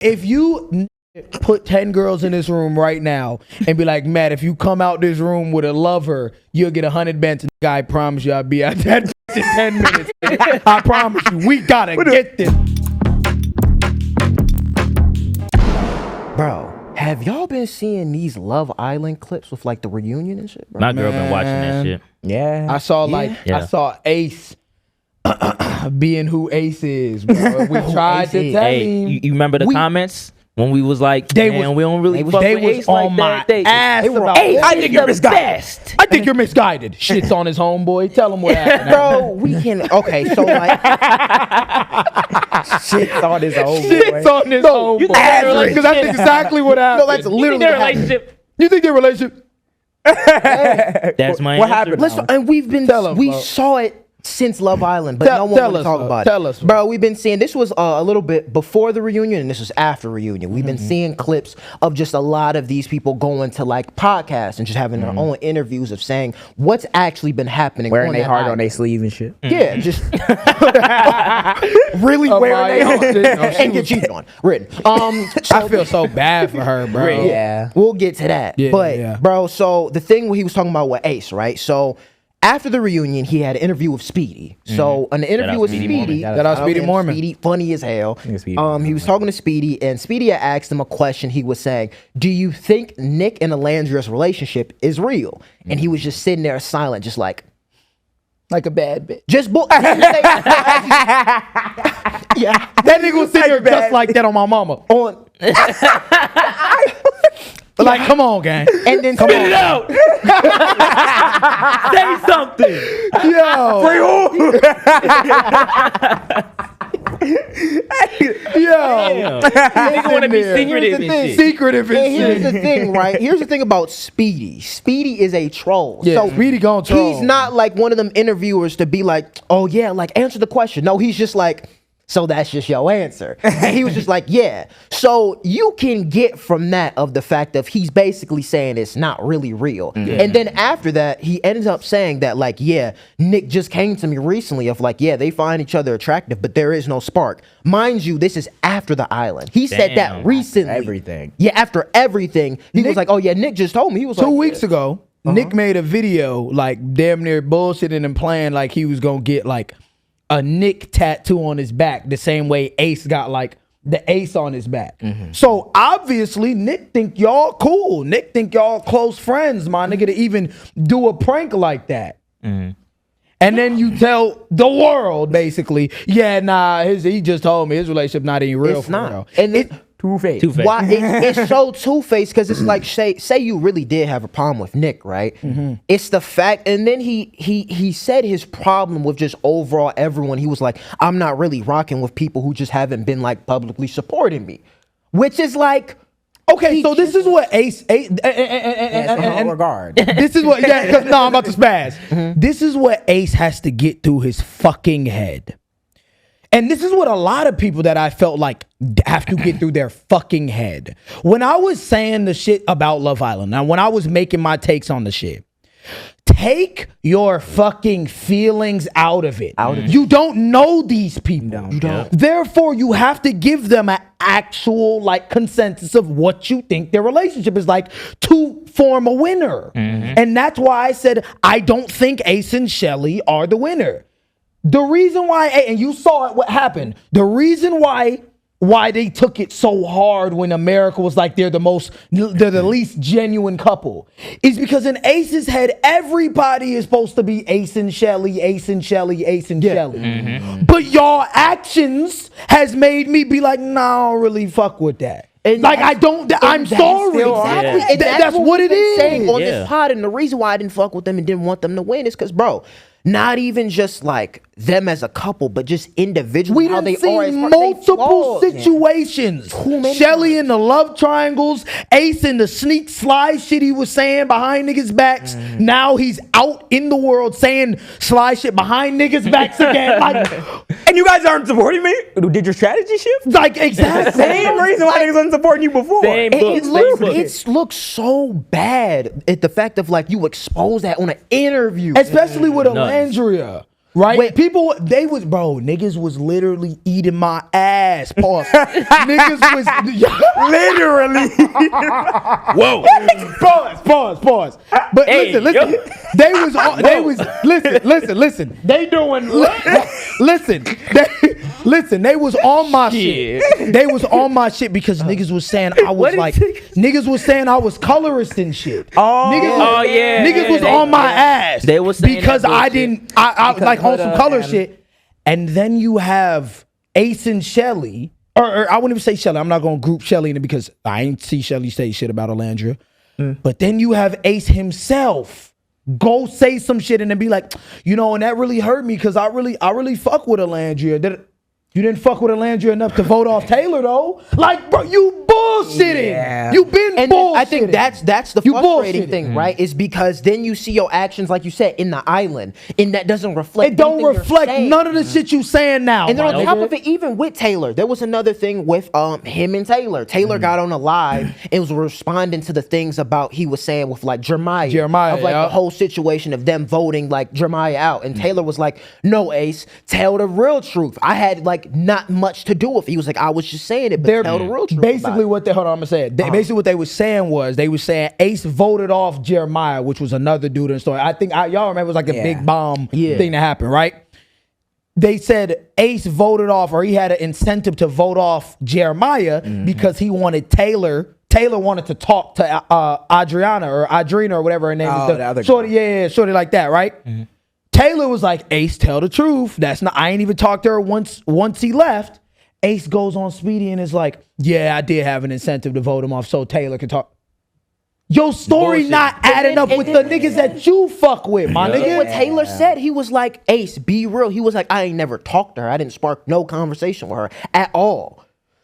If you put 10 girls in this room right now and be like, Matt, if you come out this room with a lover, you'll get 100 bands. I promise you I'll be at that in 10 minutes. I promise you. We gotta get this. Bro, have y'all been seeing these Love Island clips with like the reunion and shit, bro? My girl been watching that shit. Yeah. I saw Ace being who Ace is, bro. We tried to tell him. You remember the comments? When we was like, we don't really fuck with Ace on like my ass about Ace. I think you're misguided. I think you're misguided. Shit's on his homeboy. Tell him what happened. Bro, we can. Okay, so like, shit's on his homeboy. Shit's on his homeboy. Because that's exactly what happened. No, that's literally their relationship. You think their relationship? That's my what answer. happened? And we've been saw it since Love Island, but no one want to talk about it. Tell us, bro. We've been seeing this was a little bit before the reunion, and this was after reunion. We've been seeing clips of just a lot of these people going to like podcasts and just having their own interviews of saying what's actually been happening, wearing their heart on their sleeve and shit. Yeah, just really wearing their heart and get cheated on. Written. I feel so bad for her, bro. Yeah, we'll get to that. Yeah, but bro, so the thing he was talking about with Ace, right? So after the reunion, he had an interview with Speedy. So an interview with Speedy, shout out Speedy Mormon. Speedy, funny as hell. He was talking to Speedy, and Speedy had asked him a question. He was saying, "Do you think Nick and Alandria's relationship is real?" And he was just sitting there silent, just like a bad bitch. Just yeah, that nigga was sitting there just like that on my mama. Like, come on, gang. And then spit it out. Say something. Yo. Yo. Nigga want to be secretive and shit. Secretive and shit. Here's the thing, right? Here's the thing about Speedy. Speedy is a troll. Yeah, so Speedy gon' troll. He's not like one of them interviewers to be like, oh yeah, like answer the question. No, he's just like, so that's just your answer. And he was just like, yeah. So you can get from that of the fact of he's basically saying it's not really real. And then after that, he ends up saying that like, yeah, Nick just came to me recently of like, yeah, they find each other attractive, but there is no spark. Mind you, this is after the island. He said that recently. After everything. Yeah, after everything. He was like, oh yeah, Nick just told me. He was 2 like, weeks ago, Nick made a video like damn near bullshitting and playing like he was gonna get like a Nick tattoo on his back the same way Ace got like the ace on his back. So obviously Nick think y'all cool. Nick think y'all close friends, my nigga, to even do a prank like that. And then you tell the world basically, yeah, nah, he just told me his relationship not even real. It's for not. real. And it, Two-Faced. why it's so two-faced because it's like say you really did have a problem with Nick, right? It's the fact, and then he said his problem with just overall everyone. He was like, I'm not really rocking with people who just haven't been like publicly supporting me, which is like, okay, so this is what Ace in all regard. This is what no, I'm about to spaz. This is what Ace has to get through his fucking head. And this is what a lot of people that I felt like have to get through their fucking head. When I was saying the shit about Love Island, now when I was making my takes on the shit, take your fucking feelings out of it. You don't know these people. You don't. Therefore, you have to give them an actual like consensus of what you think their relationship is like to form a winner. And that's why I said I don't think Ace and Shelly are the winner. The reason why, and you saw it, what happened. The reason why they took it so hard when America was like they're the least genuine couple is because in Ace's head, everybody is supposed to be Ace and Shelly, Ace and Shelly, Ace and Shelly. But y'all actions has made me be like, nah, I don't really fuck with that. And like I don't, I'm sorry. Exactly. And that's what it is. Saying on this pod, and the reason why I didn't fuck with them and didn't want them to win is because, bro, not even just like them as a couple, but just individually we how they seen are as multiple situations. Shelly in the love triangles, Ace in the sneak slide shit he was saying behind niggas' backs. Now he's out in the world saying sly shit behind niggas' backs again. Like, and you guys aren't supporting me? Did your strategy shift? Like exactly. Same reason why niggas wasn't supporting you before. It looks so bad at the fact of like you expose that on an interview. Especially with Alandria. Right? Niggas was literally eating my ass. Pause. Niggas was Literally. Whoa. Pause. But Hey, listen. yo. They listen. They doing listen. They was on my shit. They was on my shit because niggas was saying I was like niggas was saying I was colorist and shit. Niggas was on my ass. They was saying because that I bullshit. didn't I like on some color shit. And then you have Ace and Shelly, or I wouldn't even say Shelly. I'm not gonna group Shelly in it because I ain't see Shelly say shit about Alandria. But then you have Ace himself go say some shit and then be like, and that really hurt me because I really fuck with Alandria. You didn't fuck with Alandria enough to vote off Taylor though. Like, bro, you bullshitting. Yeah. You been and bullshitting. I think that's the frustrating thing, right? Is because then you see your actions, like you said, in the island, and that doesn't reflect. It don't reflect none of the shit you saying now. And then on top of it, even with Taylor, there was another thing with him and Taylor. Taylor got on a live and was responding to the things about he was saying with like Jeremiah of like the whole situation of them voting like Jeremiah out. And Taylor was like, "No, Ace, tell the real truth. I had like not much to do with it." He was like, "I was just saying it, but tell the real truth." Basically, hold on, I'm gonna say it. Basically, what they was saying was Ace voted off Jeremiah, which was another dude in the story. I think y'all remember it was like a big bomb thing that happened, right? They said Ace voted off, or he had an incentive to vote off Jeremiah because he wanted Taylor. Taylor wanted to talk to Adriana or whatever her name is. The other shorty, shorty like that, right? Taylor was like, "Ace, tell the truth. I ain't even talked to her once he left." Ace goes on Speedy and is like, "Yeah, I did have an incentive to vote him off so Taylor could talk." Your story not adding up with the niggas that you fuck with, my nigga. What Taylor said, he was like, "Ace, be real." He was like, "I ain't never talked to her. I didn't spark no conversation with her at all."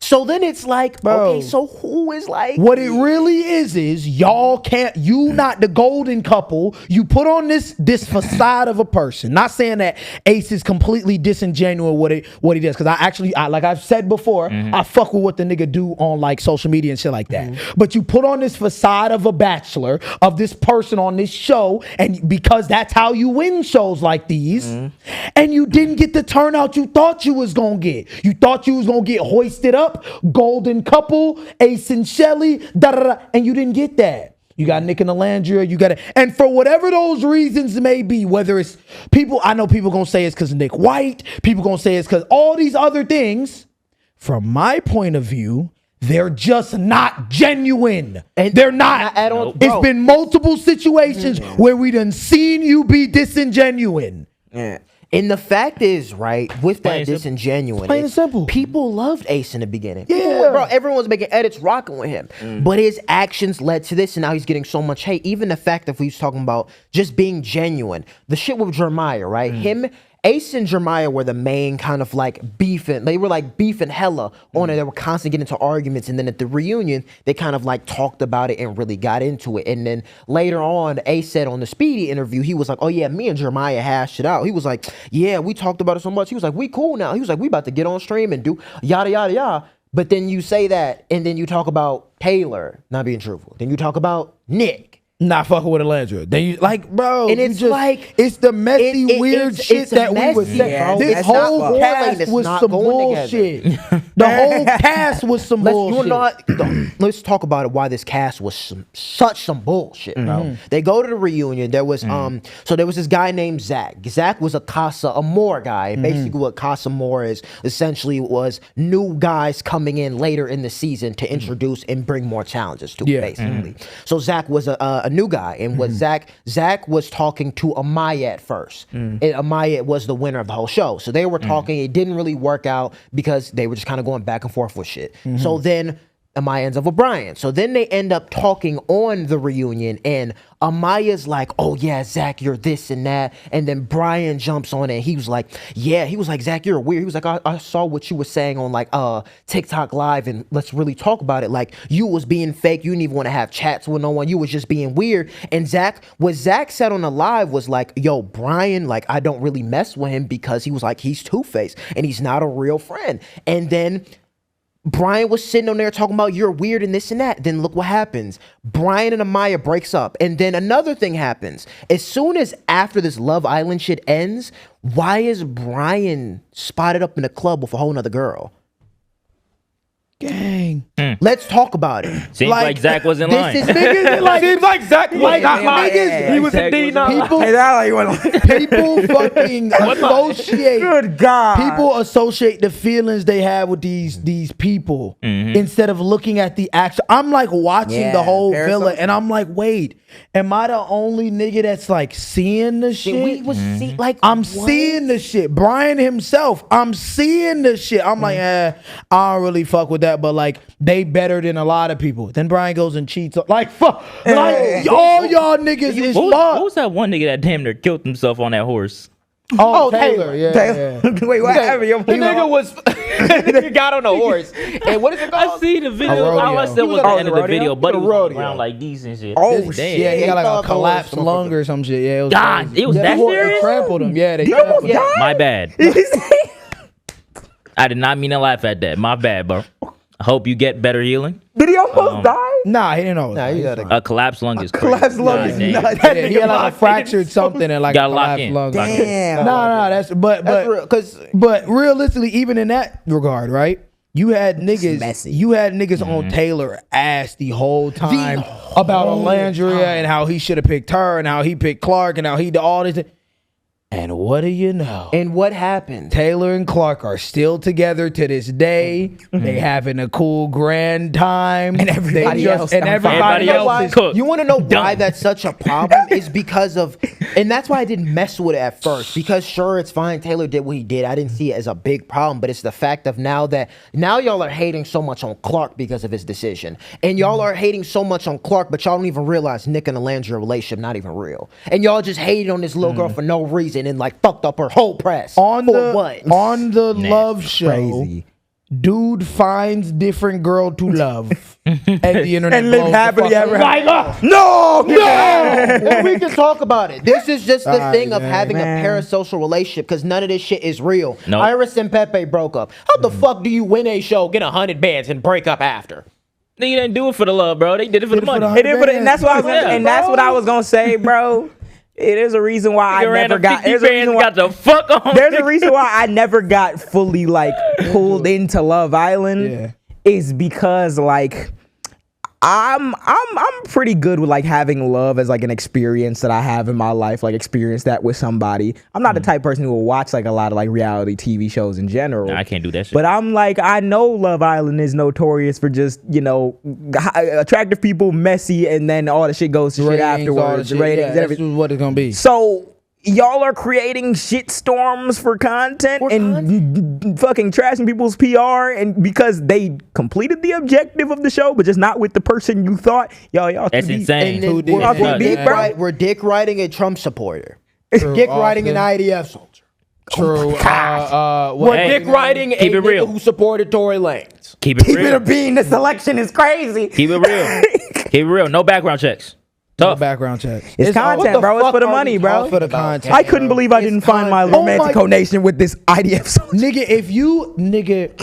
So then it's like, okay, so who is like... What it really is y'all can't, you not the golden couple. You put on this facade of a person. Not saying that Ace is completely disingenuous what he does. Because I like I've said before, I fuck with what the nigga do on like social media and shit like that. But you put on this facade of a bachelor, of this person on this show, and because that's how you win shows like these, and you didn't get the turnout you thought you was gonna get. You thought you was gonna get hoisted up, golden couple, Ace and Shelly, and you didn't get that. You got Nick and Alandria, you got it. And for whatever those reasons may be, whether it's people, I know people gonna say it's because Nick White, people gonna say it's because all these other things, from my point of view, they're just not genuine. And they're not. At all. It's been multiple situations where we done seen you be disingenuine. Yeah. And the fact is, right, with that disingenuine, plain and simple. People loved Ace in the beginning. Everyone was making edits, rocking with him. But his actions led to this, and now he's getting so much hate. Even the fact that we was talking about just being genuine. The shit with Jeremiah, right? Ace and Jeremiah were the main kind of like beefing. They were like beefing hella on it. They were constantly getting into arguments. And then at the reunion, they kind of like talked about it and really got into it. And then later on, Ace said on the Speedy interview, he was like, "Oh yeah, me and Jeremiah hashed it out." He was like, "Yeah, we talked about it so much." He was like, "We cool now." He was like, "We about to get on stream and do yada, yada, yada." But then you say that, and then you talk about Taylor not being truthful. Then you talk about Nick not fucking with Alandria. Then you like, bro, and it's like it's the messy, weird shit that we would say. Bro. This whole cast was some bullshit. The whole cast was some bullshit. Let's talk about it. Why this cast was such some bullshit, bro. They go to the reunion. There was so there was this guy named Zach. Zach was a Casa Amor guy. And basically, what Casa Amor is essentially was new guys coming in later in the season to introduce and bring more challenges to it, basically. So Zach was a new guy, and what Zach was talking to Amaya at first. And Amaya was the winner of the whole show. So they were talking. It didn't really work out because they were just kind of going back and forth with shit. So then Amaya ends up with Brian. So then they end up talking on the reunion, and Amaya's like, "Oh yeah, Zach, you're this and that." And then Brian jumps on it, and he was like, "Zach, you're weird." He was like, I saw what you were saying on like TikTok Live, and let's really talk about it. Like, you was being fake. You didn't even want to have chats with no one. You was just being weird." And what Zach said on the live was like, "Yo, Brian, like, I don't really mess with him because," he was like, "he's two-faced and he's not a real friend." And then Brian was sitting on there talking about you're weird and this and that. Then look what happens. Brian and Amaya breaks up. And then another thing happens. As soon as after this Love Island shit ends, why is Brian spotted up in a club with a whole nother girl? Gang. Let's talk about it. Seems like Zach was in line. This is niggas Seems like Zach was not lying. niggas, He was indeed not lying. people, Hey, that like went people fucking associate. Good God. People associate the feelings they have with these people instead of looking at the action. I'm like watching the whole villa, and I'm like, wait, am I the only nigga that's like seeing the shit? We was I'm seeing the shit. Brian himself, I'm seeing the shit. I'm like, I don't really fuck with that, but like they better than a lot of people. Then Brian goes and cheats. Like fuck, like all y'all niggas is What fuck. was that one nigga that damn near killed himself on that horse? Oh, Taylor. Yeah. Wait, what happened? The nigga was he got on a horse. And what is it I called? see the video. rodeo. All I said was the end of the rodeo? video, but he was rodeo. around like these and shit. Oh, Damn. shit. Yeah, he got fell like off a the collapsed horse. lung or some shit. Yeah, it was God, crazy. it was that They serious? trampled him. Yeah, they He almost trampled him. died? My bad. I did not mean to laugh at that. My bad, bro. I hope you get better healing. Did he almost die? Nah, he didn't know. Nah, you gotta. A collapsed lung is crazy. Collapsed lung is damn. nuts. Yeah, he had like a fractured something and like Gotta a lock collapsed in. lung. Lock in. Damn. No, that's That's real, cause but realistically, even in that regard, right? You had niggas. messy. You had niggas on Taylor ass the whole time about Alandria and how he should have picked her and how he picked Clark and how he did all this. And what do you know? and what happened? Taylor and Clark are still together to this day. They having a cool grand time, And everybody else and done everybody fine. else is cooked. You want to know why Done. that's such a problem? Is because of, and that's why I didn't mess with it at first. Because sure, it's fine. Taylor did what he did. I didn't see it as a big problem. But it's the fact of now y'all are hating so much on Clark because of his decision, and y'all are hating so much on Clark, but y'all don't even realize Nick and Alandria relationship not even real, and y'all just hated on this little girl for no reason and like fucked up her whole press on for the what? on the love show. Crazy. Dude finds different girl to love, and the internet And live blows the happily fuck ever up. after. No! Well, we can talk about it. This is just the Sorry, thing of man. having a parasocial relationship because none of this shit is real. No. Iris and Pepe broke up. How the fuck do you win a show, get 100 bands, and break up after? They didn't do it for the love, bro. They did it for the Did it for money. the It is what it- and that's what I was gonna, Yeah, and that's what I was gonna say, bro. It is a reason why I never got. There's a reason why. got the fuck on. There's a reason why I never got fully like pulled into Love Island. Yeah. Is because like I'm pretty good with like having love as like an experience that I have in my life, like experience that with somebody. I'm not the type of person who will watch like a lot of like reality TV shows in general. Nah, I can't do that shit. But I'm like, I know Love Island is notorious for just, you know, attractive people, messy, and then all the shit goes to shit Ratings, all the afterwards. The shit. ratings, Yeah, and that's everything. what it's gonna be. So y'all are creating shit storms for content and fucking trashing people's PR, and because they completed the objective of the show, but just not with the person you thought. Y'all That's too deep. insane. And then Who did we're, that? we're dick riding a Trump supporter. True, Dick riding an Austin. IDF soldier. True. We're What, Hey, dick riding a keep it real. nigga who supported Tory Lanez. Keep it Keep it real. a bean. This election is crazy. Keep it real. Keep it real. No background checks. no Tough. background check. It's content, bro. It's for the money, bro. All for the content. I couldn't believe I didn't find my content. romantic nation with this IDF soldier. Nigga, if you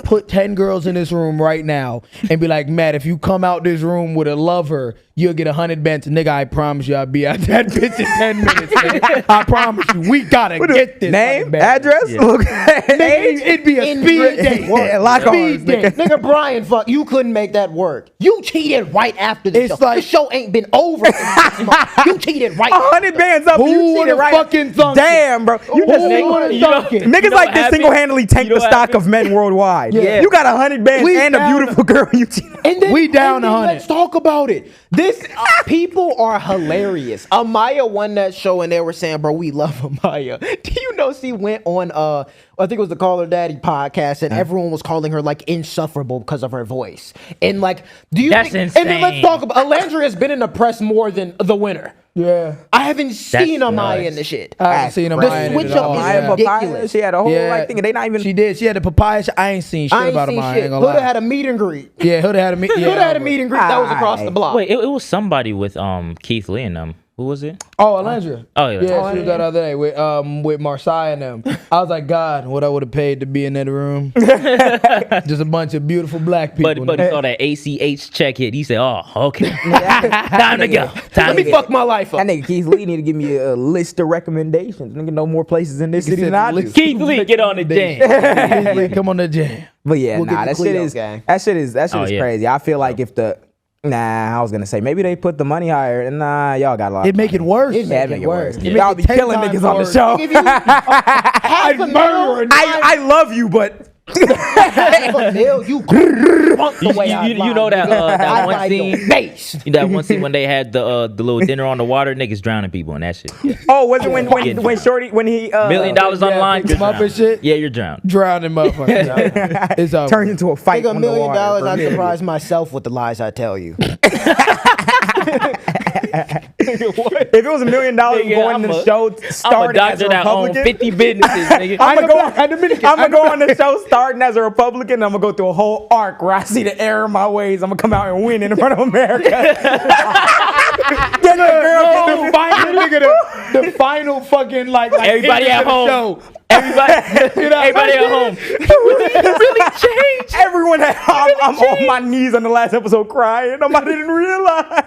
put 10 girls in this room right now and be like, Matt, if you come out this room with a lover, you'll get 100 bands. Nigga, I promise you I'll be out that bitch in 10 minutes. Nigga. I promise you, we gotta get this. Name, 100 bands. address, look, age. It'd be a speed date. Yeah, lock Speed arms, date. nigga. Nigga, Brian, fuck, you couldn't make that work. You cheated right after the It's show. like- The show ain't been over in 6 months. You cheated right 100 bands up. Who you cheated would've right. fucking thunk it? Damn, bro. You Who just would've You know- thunk it? niggas You know like what this happened? single-handedly tank You know the what stock happened? of men worldwide. Yeah. You got 100 bands We and a down beautiful girl you cheated. And then, We down and then 100. Let's talk about it. This people are hilarious. Amaya won that show, and they were saying, "Bro, we love Amaya." Do you know she went on? I think it was the Call Her Daddy podcast, and everyone was calling her like insufferable because of her voice. And like, do you? That's think, And then let's insane. talk about Alandria has been in the press more than the winner. Yeah. I haven't seen Amaya nuts. in the shit. I haven't seen The Amaya in switch it at up all. is Maya ridiculous. Papaya, she had a whole like thing, and they not even. She did. She had the papaya. I ain't seen shit I ain't about seen Amaya. I shit. ain't gonna Huda lie. had a meet and greet. Yeah, Huda had a meet. Huda had a meet and greet that was across Aight. the block. Wait, it was somebody with Keith Lee and them. Who was it? Oh, Alondra. Oh, yeah. Yeah, she was that other day with Marseille and them. I was like, God, what I would have paid to be in that room. Just a bunch of beautiful black people. But he saw that ACH check hit. He said, "Oh, okay, time to go. Time Let me fuck my life up. That nigga Keith Lee need to give me a list of recommendations. Nigga know more places in this city than I do. Keith Lee, get on the jam." Keith Lee, come on the jam. But yeah, We'll nah, get that the shit Cleo is gang. that shit is Oh, yeah. crazy. I feel like if the I was gonna say maybe they put the money higher. And nah, y'all got a lot. It make it worse. Yeah, it make it worse. It Y'all make be it 10 killing times niggas on the worse. show. I'd murder a nigga. I love you, but You crunk the way I You know that I one ride your scene. face. That one scene when they had the little dinner on the water, nggers drowning people and that shit. Yeah. oh, was it when Shorty when he $1 million on the line. pick him up and shit. Yeah, you're drowned. Drowning motherfuckers. It's over. turned into a fight Take $1 on the million, water, bro. I'd surprise myself with the lies I tell you. If it was $1 million Nigga, going to the show I'm a starting as a doctor that owns Republican, 50 businesses, nigga. I'm gonna go on the show starting as a Republican. And I'm gonna go through a whole arc where I see the error in my ways. I'm gonna come out and win in front of America. Get the girl. The final nigga, the final fucking like Everybody end at of the home. show. Everybody at home. really changed. Everyone had, I'm on my knees on the last episode crying. I didn't realize.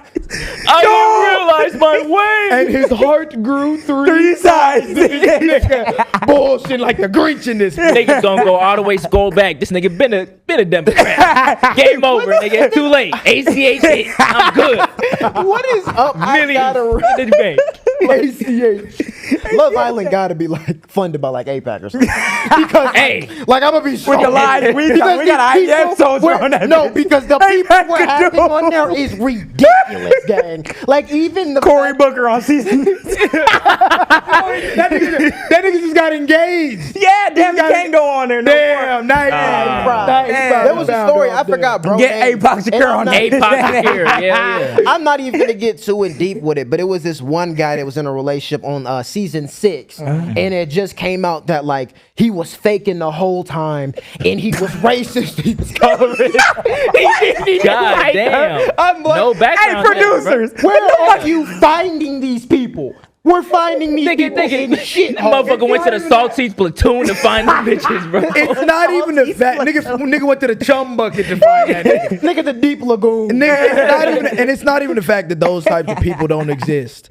I didn't realize my way. And his heart grew Three sides. Nigga, bullshit like the Grinch in this. Niggas gonna go all the way, scroll back. This nigga been a Democrat. Game over, nigga. Too late. ACH hit. I'm good. What is up? Millions in the bank. ACH. Love Island gotta be like funded by like APAC or something. Because Hey, like I'm gonna be With the lies we got these IEM soldiers people on that. No, because the people Ain't we're that having good? on there is ridiculous, gang. Like even the Cory Booker on season. that nigga just got engaged. Yeah, damn, you can't go on there. No Damn, nice. There was a story I forgot, bro. Get name. APOC Shakur And I'm on not- APOC here. Yeah. I'm not even gonna get too in deep with it, but it was this one guy that was in a relationship on season 6, and it just came out that like he was faking the whole time, and he was racist. He was colorist. God damn. I'm like, No background. Hey, producers. where are you finding these people? We're finding these people in shit. Motherfucker went to the Saltines platoon to find the bitches, bro. It's not even the fact. Nigga went to the chum bucket to find that nigga. Nigga, the deep lagoon. Nigga, it's not even the fact that those types of people don't exist.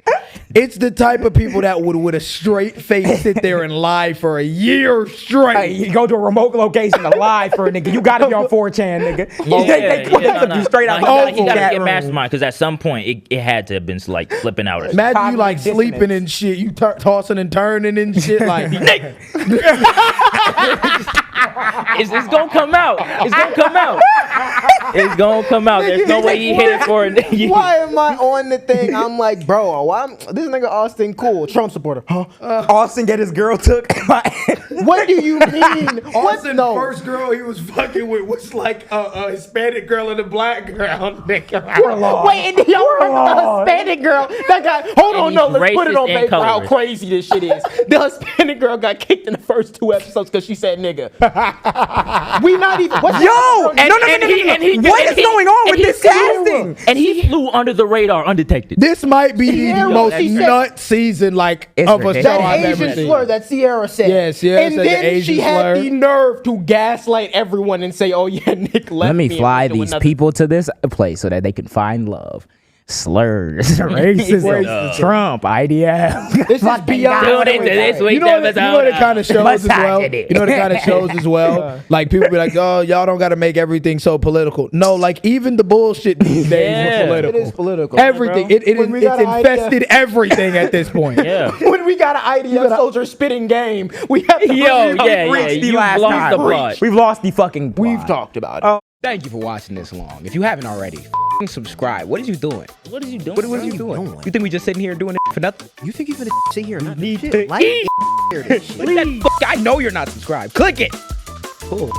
It's the type of people that would, with a straight face, sit there and lie for a year straight. Hey, you go to a remote location to lie for a nigga. You gotta be on 4chan, nigga. Yeah, They took you straight out he the gotta chat get room. mastermind because at some point it had to have been like flipping out. Or something. Imagine you like Cognitive sleeping dissonance. and shit. You tossing and turning and shit like. It's gonna come out. It's gonna come out. It's gonna come out. There's no way he hit it for it. Why am I on the thing? I'm like, bro, this nigga Austin cool, Trump supporter, huh? Austin get his girl took. What do you mean? Austin, No. first girl he was fucking with was like a Hispanic girl and a black girl. Nigga. Wait, and y'all remember the Hispanic girl that got? Hold on, And no, he's let's put it racist on and paper how colorist. crazy this shit is. The Hispanic girl got kicked in the first 2 episodes because she said nigga. We not even. What's Yo, that? no. What is going on with this casting? And he flew under the radar undetected. This might be the Sierra, most she said- nut season like It's of a show ridiculous. That I've ever Asian seen. slur that Sierra said. Yeah, Sierra and said the then Asian she had slur. the nerve to gaslight everyone and say, "Oh yeah, Nick left Let me me fly and went to these another-" people to this place so that they can find love. Slurs, racism, Trump, IDF. This is beyond. Tune into this week's You know what episode. it kind of shows as well? Misogyny. You know what it kind of shows as well? Like people be like, oh, y'all don't got to make everything so political. No, like even the bullshit these days Yeah. is political. It is political. Everything. bro. It's When we got an infested everything at this point. Yeah. When we got an IDF soldier spitting game, we have to Yo, yeah. reached the You last lost time. the plot. We've lost the fucking plot. We've talked about it. Thank you for watching this long. If you haven't already, subscribe. What are you doing? What are you doing? What are you doing? You think we just sitting here doing it for nothing? You think you're gonna sit here and not Need do to shit? Like, I know you're not subscribed. Click it. Cool.